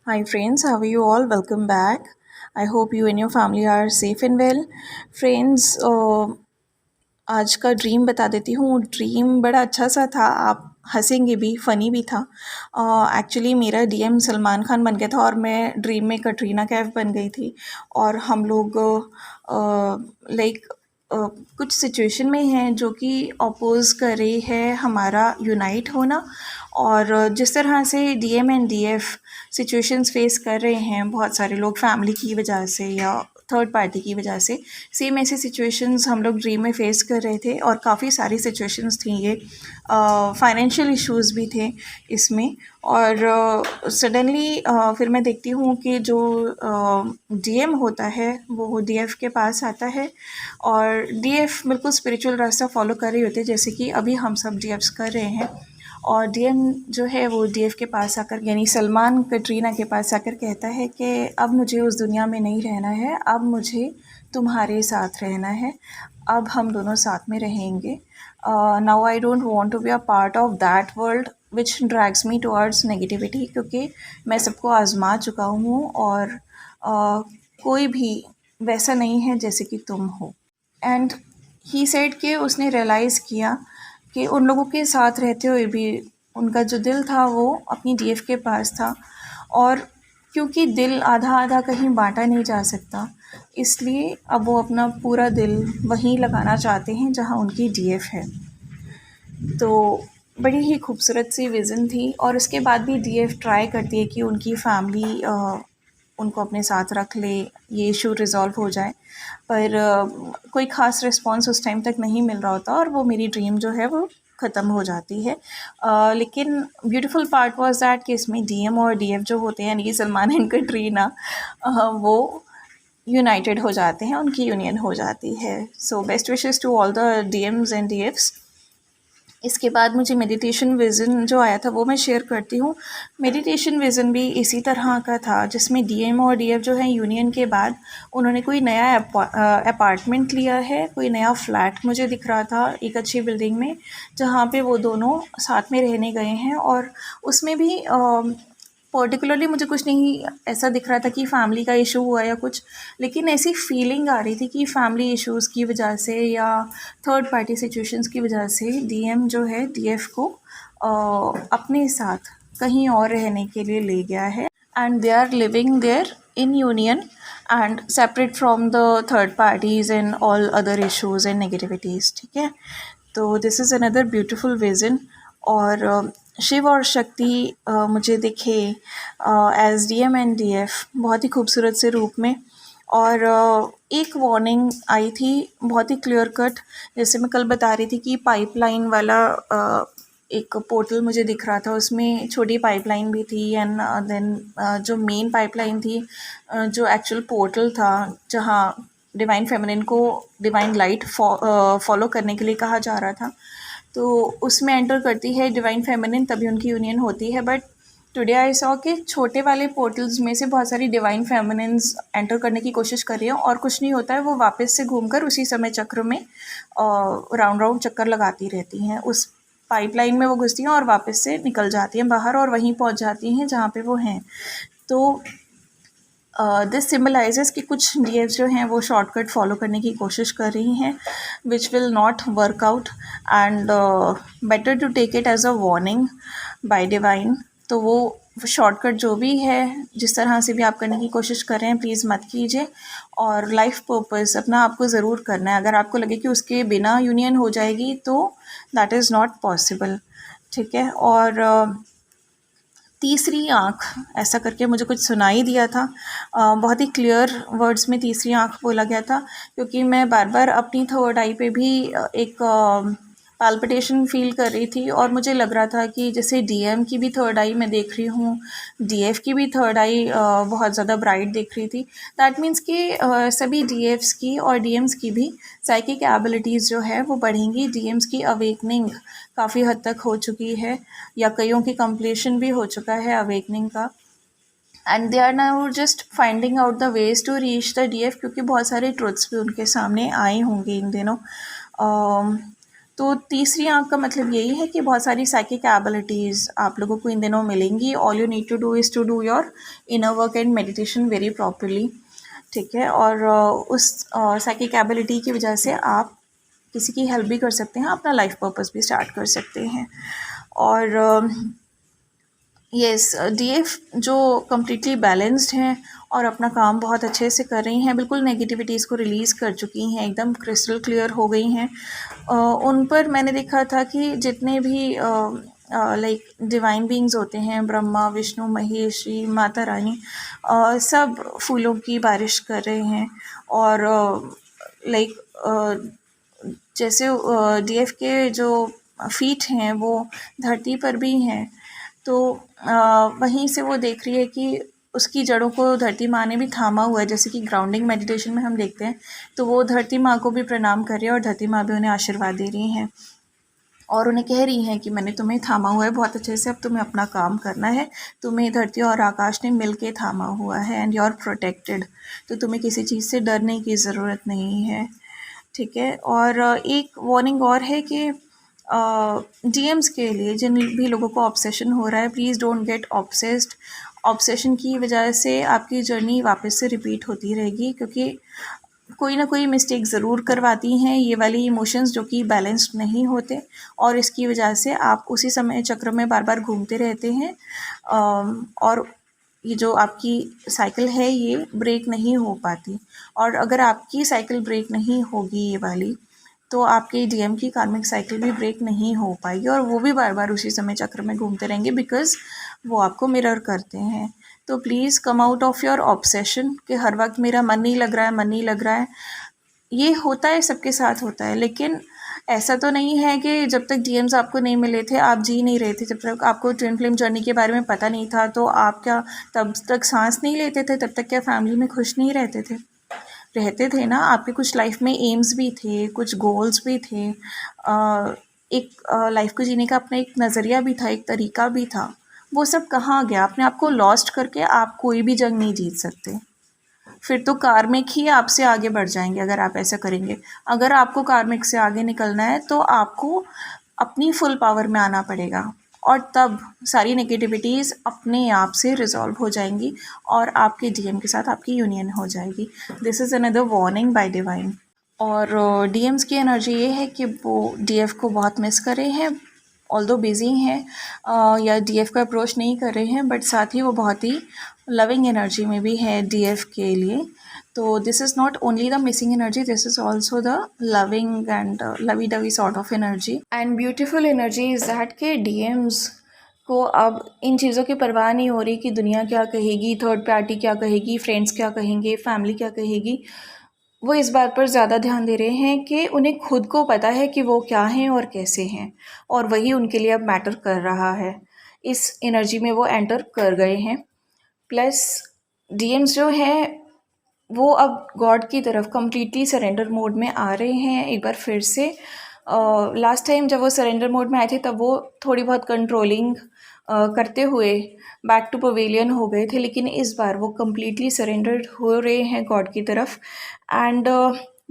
Hi friends, how are you all? Welcome back. I hope you and your family are safe and well. Friends, आज का dream बता देती हूँ। Dream बड़ा अच्छा सा था, आप हंसेंगे भी, फ़नी भी था। एक्चुअली मेरा डीएम सलमान खान बन गया था और मैं ड्रीम में कटरीना कैफ बन गई थी। और हम लोग लाइक कुछ सिचुएशन में हैं जो कि अपोज़ कर रही है हमारा यूनाइट होना। और जिस तरह से DM and DF situations face कर रहे हैं बहुत सारे लोग फैमिली की वजह से या थर्ड पार्टी की वजह से, सेम ऐसी सिचुएशंस हम लोग ड्रीम में फेस कर रहे थे। और काफ़ी सारी सिचुएशंस थी ये, फाइनेंशियल इश्यूज भी थे इसमें। और सडनली फिर मैं देखती हूँ कि जो डीएम होता है वो डीएफ के पास आता है और डीएफ बिल्कुल स्पिरिचुअल रास्ता फॉलो कर रही होती है, जैसे कि अभी हम सब डीएफ्स कर रहे हैं। और डीएम जो है वो डीएफ के पास आकर, यानी सलमान कटरीना के पास आकर कहता है कि अब मुझे उस दुनिया में नहीं रहना है, अब मुझे तुम्हारे साथ रहना है, अब हम दोनों साथ में रहेंगे। Now I don't want to be a part of that world which drags me towards negativity, क्योंकि मैं सबको आजमा चुका हूँ और कोई भी वैसा नहीं है जैसे कि तुम हो। एंड ही सेड कि उसने रियलाइज़ किया कि उन लोगों के साथ रहते हुए भी उनका जो दिल था वो अपनी डीएफ के पास था। और क्योंकि दिल आधा आधा कहीं बांटा नहीं जा सकता, इसलिए अब वो अपना पूरा दिल वहीं लगाना चाहते हैं जहां उनकी डीएफ है। तो बड़ी ही खूबसूरत सी विज़न थी। और उसके बाद भी डीएफ ट्राई करती है कि उनकी फैमिली उनको अपने साथ रख ले, ये इशू रिज़ॉल्व हो जाए। पर कोई ख़ास रिस्पॉन्स उस टाइम तक नहीं मिल रहा होता और वो मेरी ड्रीम जो है वो ख़त्म हो जाती है। लेकिन ब्यूटीफुल पार्ट वाज दैट कि इसमें डीएम और डीएफ जो होते हैं, यानी कि सलमान एंड कटरीना, वो यूनाइटेड हो जाते हैं, उनकी यूनियन हो जाती है। So best wishes to all the DMs and DFs. इसके बाद मुझे मेडिटेशन विज़न जो आया था वो मैं शेयर करती हूँ। मेडिटेशन विज़न भी इसी तरह का था, जिसमें डीएम और डीएफ जो है यूनियन के बाद उन्होंने कोई नया अपार्टमेंट लिया है, कोई नया फ्लैट मुझे दिख रहा था एक अच्छी बिल्डिंग में, जहाँ पे वो दोनों साथ में रहने गए हैं। और उसमें भी पर्टिकुलरली मुझे कुछ नहीं ऐसा दिख रहा था कि फ़ैमिली का इशू हुआ या कुछ, लेकिन ऐसी फीलिंग आ रही थी कि फ़ैमिली इश्यूज़ की वजह से या थर्ड पार्टी सिचुएशंस की वजह से डीएम जो है डीएफ को अपने साथ कहीं और रहने के लिए ले गया है। And they are living there in union and separate from the third parties and all other issues and negativities. ठीक है, तो this is another beautiful vision. और शिव और शक्ति मुझे दिखे एज डीएम एंड डीएफ बहुत ही खूबसूरत से रूप में। और एक वार्निंग आई थी बहुत ही क्लियर कट, जैसे मैं कल बता रही थी कि पाइपलाइन वाला एक पोर्टल मुझे दिख रहा था, उसमें छोटी पाइपलाइन भी थी एंड देन जो मेन पाइपलाइन थी, जो एक्चुअल पोर्टल था जहाँ डिवाइन फेमिनिन को डिवाइन लाइट फॉलो करने के लिए कहा जा रहा था, तो उसमें एंटर करती है डिवाइन फेमिनिन, तभी उनकी यूनियन होती है। बट टुडे आई सॉ कि छोटे वाले पोर्टल्स में से बहुत सारी डिवाइन फेमिनिन्स एंटर करने की कोशिश कर रही हैं और कुछ नहीं होता है, वो वापस से घूमकर उसी समय चक्र में राउंड राउंड चक्कर लगाती रहती हैं, उस पाइपलाइन में वो घुसती हैं और वापस से निकल जाती हैं बाहर और वहीं पहुंच जाती हैं जहाँ पे वो हैं। तो दिस सिम्बलाइजेस कि कुछ डीएफ्स जो हैं वो शॉर्टकट फॉलो करने की कोशिश कर रही हैं, which will not work out and better to take it as a warning by divine. तो वो शॉर्टकट जो भी है, जिस तरह से भी आप करने की कोशिश कर रहे हैं, प्लीज़ मत कीजिए। और लाइफ पर्पस अपना आपको ज़रूर करना है। अगर आपको लगे कि उसके बिना यूनियन हो जाएगी तो दैट इज़ नॉट पॉसिबल। ठीक है, और तीसरी आँख ऐसा करके मुझे कुछ सुनाई दिया था, बहुत ही क्लियर वर्ड्स में तीसरी आँख बोला गया था, क्योंकि मैं बार बार अपनी थर्ड आई पे भी एक पाल्पिटेशन फील कर रही थी और मुझे लग रहा था कि जैसे डीएम की भी थर्ड आई मैं देख रही हूँ, डीएफ की भी थर्ड आई बहुत ज़्यादा ब्राइट दिख रही थी। दैट मीन्स कि सभी डीएफ्स की और डीएम्स की भी साइकिक एबिलिटीज़ जो है वो बढ़ेंगी। डीएम्स की अवेकनिंग काफ़ी हद तक हो चुकी है या कईयों की कंप्लीशन भी हो चुका है अवेकनिंग का, and they are now just finding out the ways to reach the DF, क्योंकि बहुत सारे ट्रुथ्स भी उनके सामने आए होंगे इन दिनों। तो तीसरी आँख का मतलब यही है कि बहुत सारी साइकिक एबिलिटीज़ आप लोगों को इन दिनों मिलेंगी। All you need to do is to do your inner work and meditation very properly, ठीक है। और उस साइकिक एबिलिटी की वजह से आप किसी की हेल्प भी कर सकते हैं, अपना लाइफ पर्पस भी स्टार्ट कर सकते हैं। और यस, डीएफ जो कम्प्लीटली बैलेंस्ड हैं और अपना काम बहुत अच्छे से कर रही हैं, बिल्कुल नेगेटिविटीज़ को रिलीज़ कर चुकी हैं, एकदम क्रिस्टल क्लियर हो गई हैं। उन पर मैंने देखा था कि जितने भी लाइक डिवाइन बीइंग्स होते हैं, ब्रह्मा, विष्णु, महेश जी, माता रानी, सब फूलों की बारिश कर रहे हैं। और लाइक जैसे डीएफ के जो फीट हैं वो धरती पर भी हैं, तो वहीं से वो देख रही है कि उसकी जड़ों को धरती माँ ने भी थामा हुआ है। जैसे कि ग्राउंडिंग मेडिटेशन में हम देखते हैं, तो वो धरती माँ को भी प्रणाम कर रही है और धरती माँ भी उन्हें आशीर्वाद दे रही हैं और उन्हें कह रही हैं कि मैंने तुम्हें थामा हुआ है बहुत अच्छे से, अब तुम्हें अपना काम करना है। तुम्हें धरती और आकाश ने मिल के थामा हुआ है एंड यू आर प्रोटेक्टेड, तो तुम्हें किसी चीज़ से डरने की ज़रूरत नहीं है, ठीक है। और एक वार्निंग और है कि डीएम्स के लिए जिन भी लोगों को ऑब्सेशन हो रहा है, please don't get obsessed. Obsession की वजह से आपकी जर्नी वापस से रिपीट होती रहेगी, क्योंकि कोई ना कोई मिस्टेक ज़रूर करवाती हैं ये वाली इमोशंस जो कि बैलेंस्ड नहीं होते, और इसकी वजह से आप उसी समय चक्र में बार बार घूमते रहते हैं। और ये जो आपकी साइकिल है ये ब्रेक नहीं हो पाती, और अगर आपकी साइकिल ब्रेक नहीं होगी ये वाली, तो आपके डीएम की कार्मिक साइकिल भी ब्रेक नहीं हो पाएगी और वो भी बार बार उसी समय चक्र में घूमते रहेंगे, बिकॉज़ वो आपको मिरर करते हैं। तो please come out of your obsession कि हर वक्त मेरा मन नहीं लग रहा है, मन नहीं लग रहा है। ये होता है, सबके साथ होता है, लेकिन ऐसा तो नहीं है कि जब तक डीएम्स आपको नहीं मिले थे आप जी नहीं रहे थे। जब तक आपको ट्विन फ्लेम जर्नी के बारे में पता नहीं था, तो आप क्या तब तक सांस नहीं लेते थे? तब तक क्या फैमिली में खुश नहीं रहते थे? रहते थे ना। आपके कुछ लाइफ में एम्स भी थे, कुछ गोल्स भी थे, एक लाइफ को जीने का अपना एक नज़रिया भी था, एक तरीका भी था। वो सब कहाँ गया? अपने आप को लॉस्ट करके आप कोई भी जंग नहीं जीत सकते। फिर तो कार्मिक ही आपसे आगे बढ़ जाएंगे अगर आप ऐसा करेंगे। अगर आपको कार्मिक से आगे निकलना है तो आपको अपनी फुल पावर में आना पड़ेगा, और तब सारी नेगेटिविटीज़ अपने आप से रिजॉल्व हो जाएंगी और आपके डीएम के साथ आपकी यूनियन हो जाएगी। This is another warning by divine. और डीएम्स की एनर्जी ये है कि वो डीएफ को बहुत मिस कर रहे हैं, ऑल्दो बिज़ी हैं, या डीएफ का अप्रोच नहीं कर रहे हैं, बट साथ ही वो बहुत ही लविंग एनर्जी में भी है डीएफ के लिए। तो this is not only the missing energy, this is also the loving and lovey dovey sort of energy and beautiful energy is that के डीएम्स को अब इन चीज़ों की परवाह नहीं हो रही कि दुनिया क्या कहेगी, थर्ड पार्टी क्या कहेगी, फ्रेंड्स क्या कहेंगे, फैमिली क्या कहेगी। वो इस बात पर ज़्यादा ध्यान दे रहे हैं कि उन्हें खुद को पता है कि वो क्या हैं और कैसे हैं, और वही उनके लिए अब मैटर कर रहा है। इस एनर्जी में वो एंटर कर गए हैं। प्लस डीएम्स जो हैं वो अब गॉड की तरफ कम्प्लीटली सरेंडर मोड में आ रहे हैं एक बार फिर से। लास्ट टाइम जब वो सरेंडर मोड में आए थे तब वो थोड़ी बहुत कंट्रोलिंग करते हुए बैक टू पवेलियन हो गए थे, लेकिन इस बार वो कम्प्लीटली सरेंडर्ड हो रहे हैं गॉड की तरफ। एंड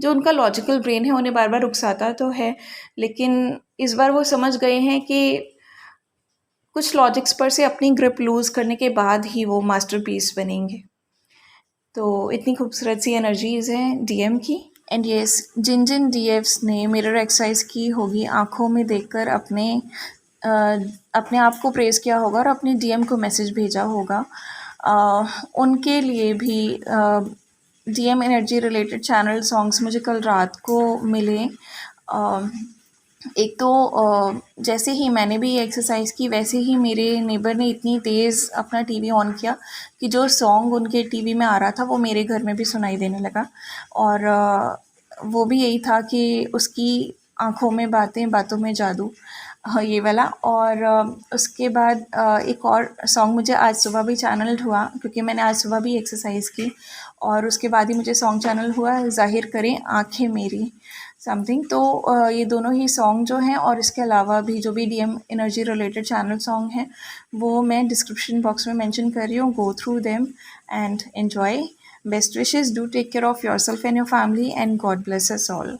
जो उनका लॉजिकल ब्रेन है उन्हें बार बार उकसाता तो है, लेकिन इस बार वो समझ गए हैं कि कुछ लॉजिक्स पर से अपनी ग्रिप लूज़ करने के बाद ही वो मास्टरपीस बनेंगे। तो इतनी खूबसूरत सी एनर्जीज़ हैं डीएम की। एंड येस, जिन जिन डीएफ्स ने मिरर एक्सरसाइज की होगी, आँखों में देखकर अपने आप को प्रेज़ किया होगा और अपने डीएम को मैसेज भेजा होगा, उनके लिए भी DM energy related channel songs मुझे कल रात को मिले। एक तो जैसे ही मैंने भी ये एक्सरसाइज की, वैसे ही मेरे नेबर ने इतनी तेज़ अपना टीवी ऑन किया कि जो सॉन्ग उनके टीवी में आ रहा था वो मेरे घर में भी सुनाई देने लगा। और वो भी यही था कि उसकी आँखों में बातें, बातों में जादू, हाँ ये वाला। और उसके बाद एक और सॉन्ग मुझे आज सुबह भी चैनल्ड हुआ, क्योंकि मैंने आज सुबह भी एक्सरसाइज की, और उसके बाद ही मुझे सॉन्ग चैनल हुआ, ज़ाहिर करें आँखें मेरी समथिंग। तो ये दोनों ही सॉन्ग जो हैं और इसके अलावा भी जो भी DM energy related channel song हैं वो मैं डिस्क्रिप्शन बॉक्स में मेंशन कर रही हूँ। Go through them and enjoy. Best wishes, do take care of yourself and your family, and God bless us all.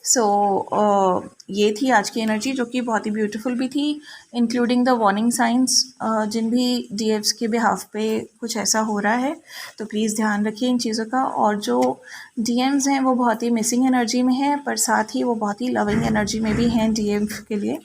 So ये थी आज की एनर्जी, जो कि बहुत ही ब्यूटीफुल भी थी, इंक्लूडिंग द वार्निंग साइंस। जिन भी डीएफ्स के बिहाफ पे कुछ ऐसा हो रहा है तो प्लीज़ ध्यान रखिए इन चीज़ों का। और जो डीएम्स हैं वो बहुत ही मिसिंग एनर्जी में हैं, पर साथ ही वो बहुत ही लविंग एनर्जी में भी हैं डीएम के लिए।